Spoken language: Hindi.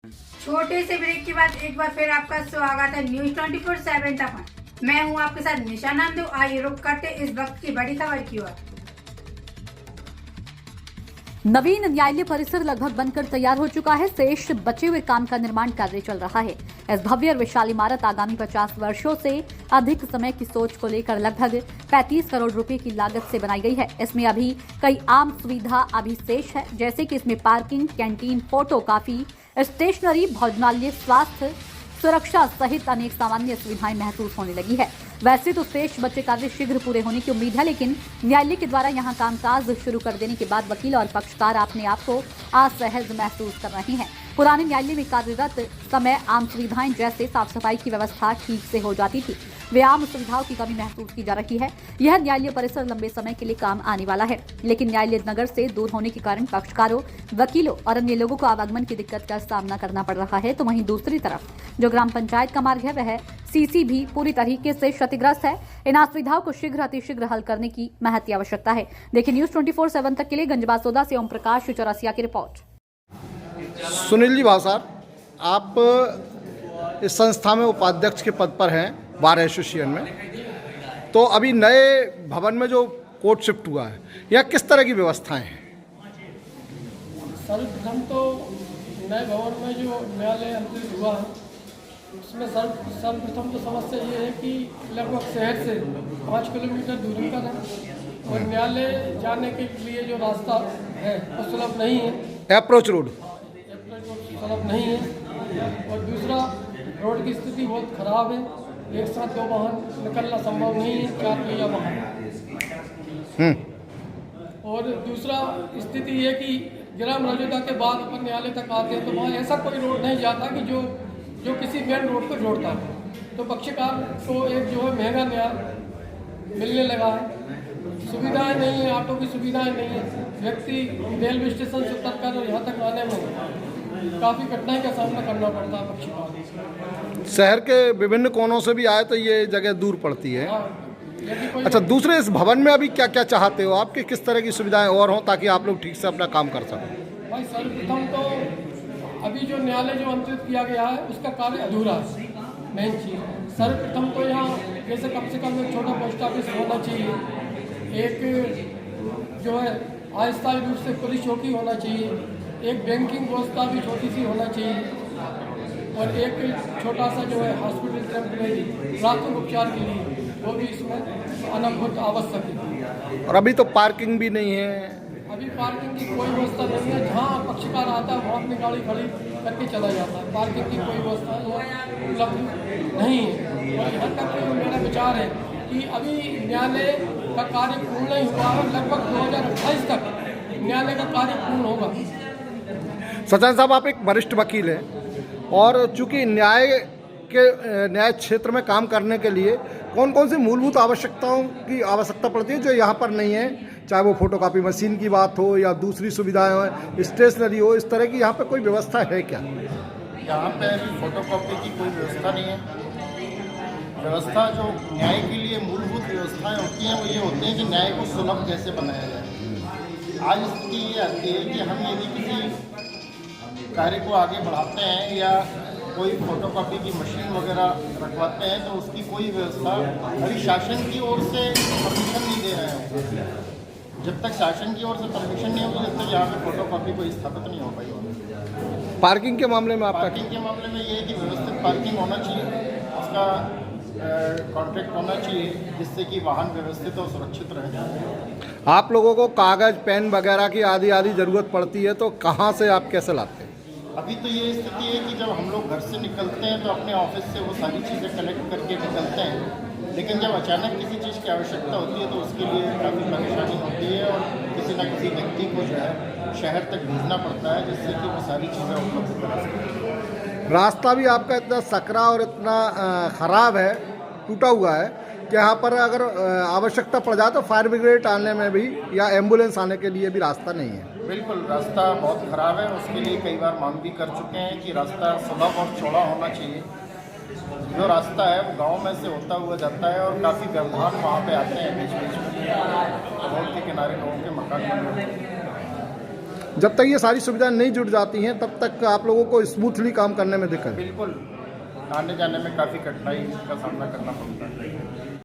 छोटे से ब्रेक के बाद एक बार फिर आपका स्वागत है न्यूज 24/7 तक। मैं हूं आपके साथ निशा नामदेव। आइए रुक करते इस वक्त की बड़ी खबर की ओर। नवीन न्यायालय परिसर लगभग बनकर तैयार हो चुका है। शेष बचे हुए काम का निर्माण कार्य चल रहा है। इस भव्य और विशाल इमारत आगामी 50 वर्षों से अधिक समय की सोच को लेकर लगभग 35 करोड़ रुपए की लागत से बनाई गई है। इसमें अभी कई आम सुविधा अभी शेष है, जैसे कि इसमें parking, canteen, photocopy, stationery, भोजनालय, स्वास्थ्य, सुरक्षा सहित अनेक सामान्य सुविधाएं महसूस होने लगी है। वैसे तो शेष बचे कार्य शीघ्र पूरे होने की उम्मीद है, लेकिन न्यायालय के द्वारा यहां कामकाज शुरू कर देने के बाद वकील और पक्षकार अपने आप को असहज महसूस कर रहे हैं। पुराने न्यायालय में कार्यरत समय आम सुविधाएं जैसे साफ सफाई की व्यवस्था ठीक से हो जाती थी, वे आम सुविधाओं की कमी महसूस की जा रही है। यह न्यायालय परिसर लंबे समय के लिए काम आने वाला है, लेकिन न्यायालय नगर से दूर होने के कारण पक्षकारों, वकीलों और अन्य लोगों को आवागमन की दिक्कत का सामना करना पड़ रहा है। तो वहीं दूसरी तरफ जो ग्राम पंचायत का मार्ग है वह सीसी भी पूरी तरीके से क्षतिग्रस्त है। इन असुविधाओं को शीघ्र अतिशीघ्र हल करने की महती आवश्यकता है। देखिए न्यूज 24/7 तक के लिए गंजबासौदा से ओम प्रकाश चौरसिया की रिपोर्ट। सुनील जी भासार, आप इस संस्था में उपाध्यक्ष के पद पर हैं बार एसोसिएशन में। तो अभी नए भवन में जो कोर्ट शिफ्ट हुआ है, यहाँ किस तरह की व्यवस्थाएं हैं? सर्वप्रथम तो नए भवन में जो न्यायालय अंतरित हुआ है उसमें सर्वप्रथम तो समस्या ये है कि लगभग शहर से 5 किलोमीटर दूरी पर है और न्यायालय जाने के लिए जो रास्ता है वो सुलभ नहीं है। अप्रोच रोड सुलभ नहीं है और दूसरा रोड की स्थिति बहुत खराब है। एक साथ 2 वाहन निकलना संभव नहीं है, 4 पहिया वाहन। और दूसरा स्थिति ये कि ग्राम रजोदा के बाद अपन न्यायालय तक आते हैं तो वहाँ ऐसा कोई रोड नहीं जाता कि जो किसी मेन रोड को जोड़ता है। तो पक्षकार को एक जो है महंगा न्याय मिलने लगा है। सुविधाएं नहीं है, ऑटो की सुविधाएं नहीं है। व्यक्ति रेलवे स्टेशन से उतर कर यहाँ तक आने में काफ़ी कठिनाई का सामना करना पड़ता है पक्षकार। शहर के विभिन्न कोनों से भी आए तो ये जगह दूर पड़ती है। अच्छा, दूसरे इस भवन में अभी क्या क्या चाहते हो आप कि किस तरह की सुविधाएं और हों ताकि आप लोग ठीक से अपना काम कर सकें? भाई सर्वप्रथम तो अभी जो न्यायालय जो अंतरित किया गया है उसका कार्य अधूरा है। मेन चीज़ सर्वप्रथम तो यहाँ जैसे कम से कम एक छोटा पोस्ट ऑफिस होना चाहिए, एक जो है अस्थायी रूप से पुलिस चौकी होना चाहिए, एक बैंकिंग व्यवस्था भी छोटी सी होना चाहिए और एक छोटा सा जो है हॉस्पिटल टेम्परेरी प्राथमिक उपचार के लिए वो भी इसमें आना बहुत आवश्यक है। और अभी तो पार्किंग भी नहीं है। अभी पार्किंग की कोई व्यवस्था नहीं है। जहाँ पक्षकार आता है वहाँ अपनी गाड़ी खड़ी करके चला जाता है। पार्किंग की कोई व्यवस्था उपलब्ध नहीं है। और यहाँ तक मेरा विचार है कि अभी न्यायालय का कार्य पूर्ण नहीं हुआ है। लगभग 2028 तक न्यायालय का कार्य पूर्ण होगा। सचिन साहब, आप एक वरिष्ठ वकील हैं और चूंकि न्याय क्षेत्र में काम करने के लिए कौन कौन सी मूलभूत आवश्यकताओं की आवश्यकता पड़ती है जो यहाँ पर नहीं है, चाहे वो फोटोकॉपी मशीन की बात हो या दूसरी सुविधाएं हो, स्टेशनरी हो, इस तरह की यहाँ पे कोई व्यवस्था है क्या? यहाँ पे अभी फोटोकॉपी की कोई व्यवस्था नहीं है। व्यवस्था जो न्याय के लिए मूलभूत व्यवस्थाएं होती हैं वो ये होती हैं कि न्याय को सुलभ कैसे बनाया जाए। आज स्थिति ये आती है कि हम यदि किसी कार्य को आगे बढ़ाते हैं या कोई फोटोकॉपी की मशीन वगैरह रखवाते हैं तो उसकी कोई व्यवस्था अभी शासन की ओर से परमिशन नहीं दे रहे हैं। जब तक शासन की ओर से परमिशन नहीं होगी जब तक यहाँ पे फोटोकॉपी कोई स्थापित नहीं हो पाई। पार्किंग के मामले में पार्किंग के मामले में ये है कि व्यवस्थित पार्किंग होना चाहिए, उसका कॉन्ट्रैक्ट होना चाहिए जिससे कि वाहन व्यवस्थित और सुरक्षित रहे। आप लोगों को कागज़, पेन वगैरह की आदि ज़रूरत पड़ती है तो कहाँ से आप कैसे लाते हैं? अभी तो ये स्थिति है कि जब हम लोग घर से निकलते हैं तो अपने ऑफिस से वो सारी चीज़ें कलेक्ट करके निकलते हैं, लेकिन जब अचानक किसी चीज़ की आवश्यकता होती है तो उसके लिए काफ़ी परेशानी होती है और किसी न किसी व्यक्ति को जो है शहर तक भेजना पड़ता है जिससे कि वो सारी चीज़ें उपलब्ध करा सकें। रास्ता भी आपका इतना सकरा और इतना ख़राब है, टूटा हुआ है कि यहाँ पर अगर आवश्यकता पड़ जाए तो फायर ब्रिगेड आने में भी या एम्बुलेंस आने के लिए भी रास्ता नहीं है। बिल्कुल, रास्ता बहुत ख़राब है। उसके लिए कई बार मांग भी कर चुके हैं कि रास्ता सुलभ और चौड़ा होना चाहिए। जो रास्ता है वो गांव में से होता हुआ जाता है और काफ़ी व्यवधान वहाँ पे आते हैं बीच बीच में। रोड के किनारे लोगों के मकान जब तक ये सारी सुविधाएं नहीं जुड़ जाती हैं तब तक आप लोगों को स्मूथली काम करने में दिक्कत है। बिल्कुल आने जाने में काफ़ी कठिनाई का सामना करना पड़ता है।